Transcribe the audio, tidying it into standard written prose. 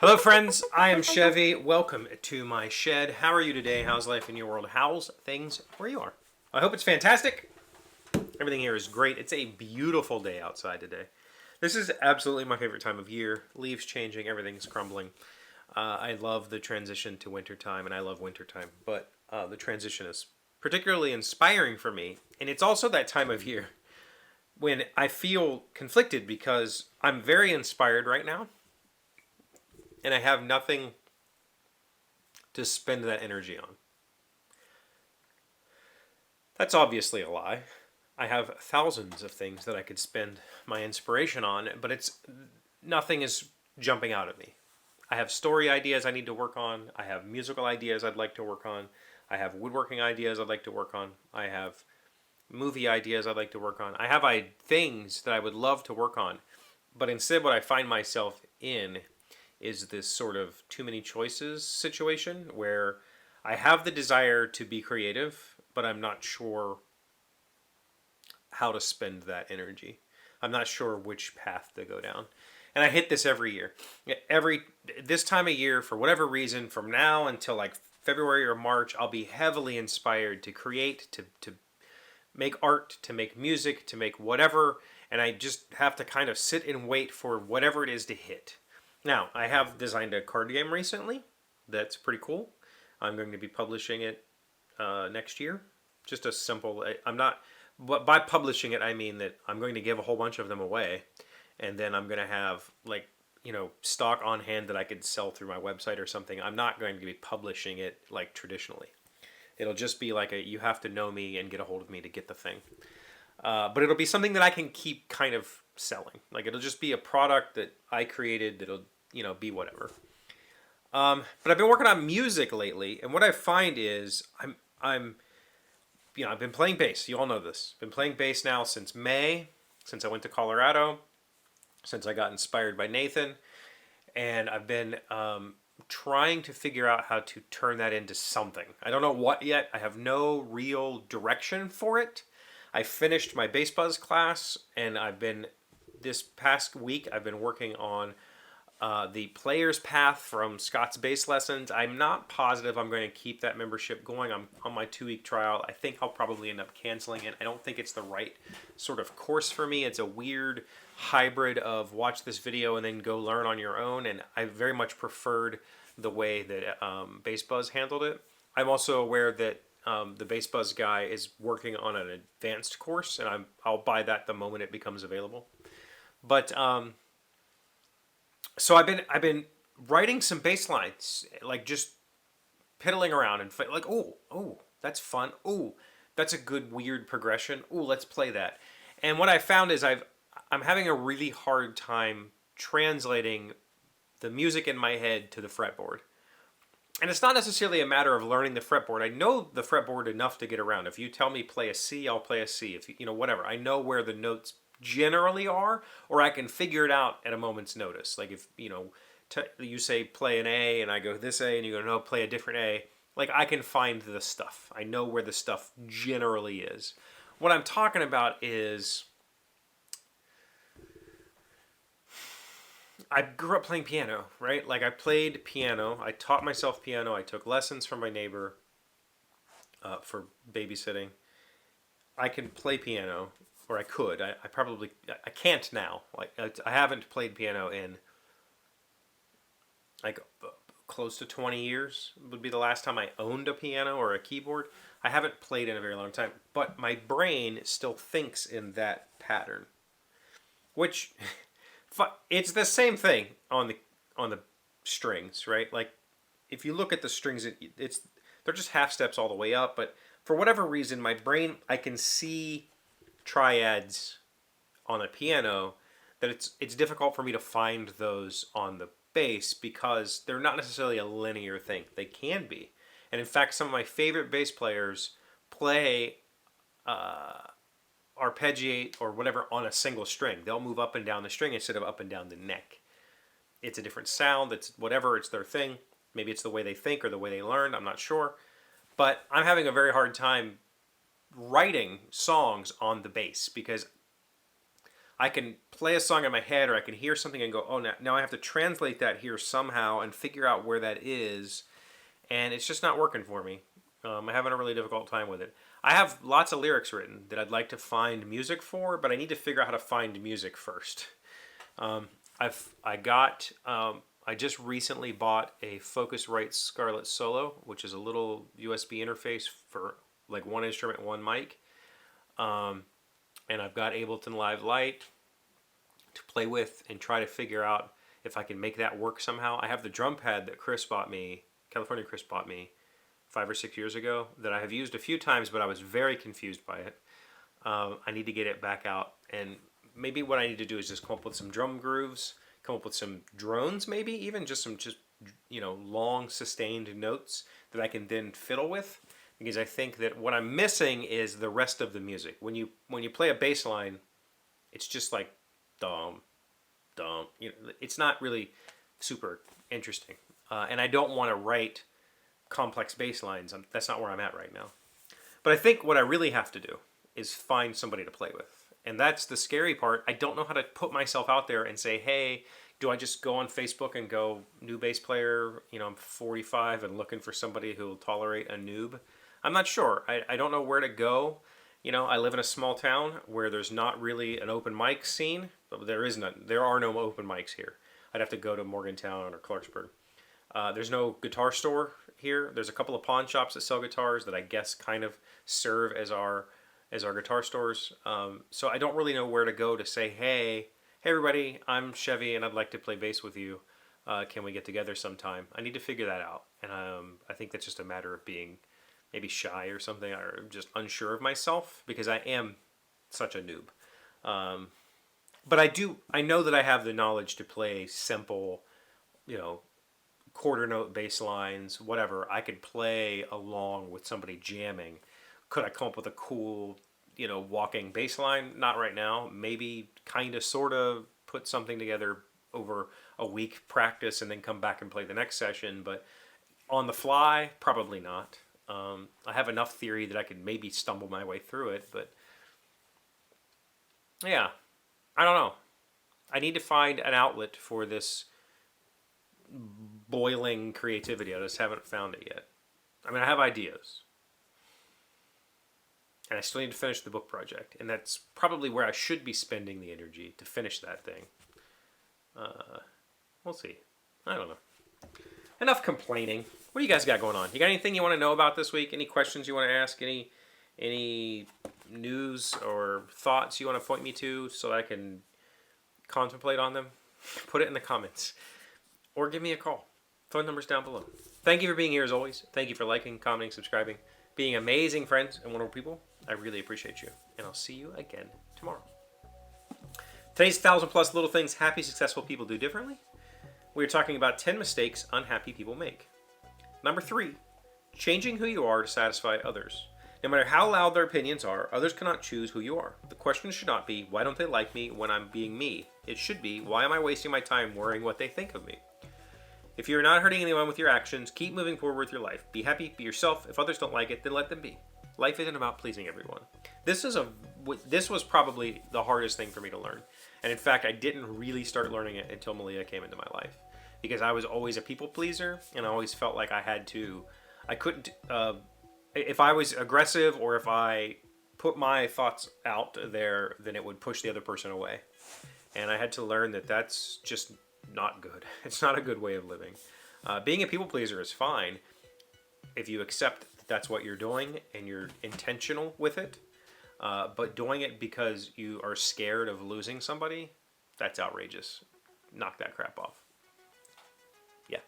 Hello friends, I am Chevy. Welcome to my shed. How are you today? How's life in your world? How's things where you are? I hope it's fantastic. Everything here is great. It's a beautiful day outside today. This is absolutely my favorite time of year. Leaves changing, everything's crumbling. I love the transition to wintertime, and I love wintertime, but the transition is particularly inspiring for me. And it's also that time of year when I feel conflicted because I'm very inspired right now, and I have nothing to spend that energy on. That's obviously a lie. I have thousands of things that I could spend my inspiration on, but nothing is jumping out at me. I have story ideas I need to work on. I have musical ideas I'd like to work on. I have woodworking ideas I'd like to work on. I have movie ideas I'd like to work on. I have things that I would love to work on, but instead what I find myself in is this sort of too many choices situation where I have the desire to be creative, but I'm not sure how to spend that energy. I'm not sure which path to go down. And I hit this every year. This time of year, for whatever reason, from now until like February or March, I'll be heavily inspired to create, to make art, to make music, to make whatever, and I just have to kind of sit and wait for whatever it is to hit. Now, I have designed a card game recently. That's pretty cool. I'm going to be publishing it next year. Just a simple, I'm not, but by publishing it, I mean that I'm going to give a whole bunch of them away. And then I'm going to have, like, stock on hand that I could sell through my website or something. I'm not going to be publishing it like traditionally. It'll just be like you have to know me and get a hold of me to get the thing. But it'll be something that I can keep kind of selling. Like, it'll just be a product that I created that'll, be whatever. But I've been working on music lately, and what I find is I've been playing bass. You all know this. Been playing bass now since May, since I went to Colorado, since I got inspired by Nathan, and I've been trying to figure out how to turn that into something. I don't know what yet. I have no real direction for it. I finished my bass buzz class, and this past week, I've been working on the player's path from Scott's Bass Lessons. I'm not positive I'm going to keep that membership going. I'm on my 2-week trial. I think I'll probably end up canceling it. I don't think it's the right sort of course for me. It's a weird hybrid of watch this video and then go learn on your own, and I very much preferred the way that Bass Buzz handled it. I'm also aware that the Bass Buzz guy is working on an advanced course, and I'll buy that the moment it becomes available. But so I've been writing some bass lines, like just piddling around and like, oh, that's fun. Oh, that's a good weird progression. Oh, let's play that. And what I found is I'm having a really hard time translating the music in my head to the fretboard. And it's not necessarily a matter of learning the fretboard. I know the fretboard enough to get around. If you tell me play a C, I'll play a C. If whatever. I know where the notes generally are, or I can figure it out at a moment's notice. Like if, you say play an A and I go this A and you go, no, play a different A. Like I can find the stuff. I know where the stuff generally is. What I'm talking about is I grew up playing piano, right? Like I played piano. I taught myself piano. I took lessons from my neighbor for babysitting. I can play piano, or I could. I can't now. Like I haven't played piano in like close to 20 years would be the last time I owned a piano or a keyboard. I haven't played in a very long time, but my brain still thinks in that pattern, which it's the same thing on the strings, right? Like if you look at the strings, they're just half steps all the way up, but for whatever reason, my brain, I can see triads on a piano that it's difficult for me to find those on the bass because they're not necessarily a linear thing. They can be. And in fact, some of my favorite bass players play arpeggiate or whatever on a single string. They'll move up and down the string instead of up and down the neck. It's a different sound. It's whatever. It's their thing. Maybe it's the way they think or the way they learn. I'm not sure. But I'm having a very hard time writing songs on the bass because I can play a song in my head, or I can hear something and go, oh, now I have to translate that here somehow and figure out where that is, and it's just not working for me. I'm having a really difficult time with it. I have lots of lyrics written that I'd like to find music for, but I need to figure out how to find music first. I just recently bought a Focusrite Scarlett Solo, which is a little USB interface for like one instrument, one mic. And I've got Ableton Live Lite to play with and try to figure out if I can make that work somehow. I have the drum pad that California Chris bought me 5 or 6 years ago that I have used a few times, but I was very confused by it. I need to get it back out, and maybe what I need to do is just come up with some drum grooves, come up with some drones, maybe even just long sustained notes that I can then fiddle with. Because I think that what I'm missing is the rest of the music. When you play a bass line, it's just like dum, dum. It's not really super interesting. And I don't want to write complex bass lines. That's not where I'm at right now. But I think what I really have to do is find somebody to play with. And that's the scary part. I don't know how to put myself out there and say, hey, do I just go on Facebook and go, new bass player, I'm 45 and looking for somebody who will tolerate a noob? I'm not sure. I don't know where to go. I live in a small town where there's not really an open mic scene. But there are no open mics here. I'd have to go to Morgantown or Clarksburg. There's no guitar store here. There's a couple of pawn shops that sell guitars that I guess kind of serve as our guitar stores. So I don't really know where to go to say, hey everybody, I'm Chevee and I'd like to play bass with you. Can we get together sometime? I need to figure that out. And I think that's just a matter of being maybe shy or something, or just unsure of myself, because I am such a noob. But I know that I have the knowledge to play simple, quarter note bass lines, whatever. I could play along with somebody jamming. Could I come up with a cool, walking bass line? Not right now. Maybe kind of, sort of put something together over a week practice and then come back and play the next session. But on the fly, probably not. I have enough theory that I could maybe stumble my way through it, but yeah, I don't know. I need to find an outlet for this boiling creativity. I just haven't found it yet. I mean, I have ideas, and I still need to finish the book project, and that's probably where I should be spending the energy to finish that thing. We'll see. I don't know. Enough complaining. What do you guys got going on? You got anything you want to know about this week? Any questions you want to ask? Any news or thoughts you want to point me to so I can contemplate on them? Put it in the comments. Or give me a call. Phone number's down below. Thank you for being here as always. Thank you for liking, commenting, subscribing, being amazing friends and wonderful people. I really appreciate you. And I'll see you again tomorrow. Today's 1,000+ little things happy, successful people do differently. We're talking about 10 mistakes unhappy people make. Number 3, changing who you are to satisfy others. No matter how loud their opinions are, others cannot choose who you are. The question should not be, why don't they like me when I'm being me? It should be, why am I wasting my time worrying what they think of me? If you're not hurting anyone with your actions, keep moving forward with your life. Be happy, be yourself. If others don't like it, then let them be. Life isn't about pleasing everyone. This was probably the hardest thing for me to learn. And in fact, I didn't really start learning it until Malia came into my life. Because I was always a people pleaser, and I always felt like I couldn't, if I was aggressive or if I put my thoughts out there, then it would push the other person away. And I had to learn that that's just not good. It's not a good way of living. Being a people pleaser is fine if you accept that that's what you're doing and you're intentional with it. But doing it because you are scared of losing somebody, that's outrageous. Knock that crap off. Yeah.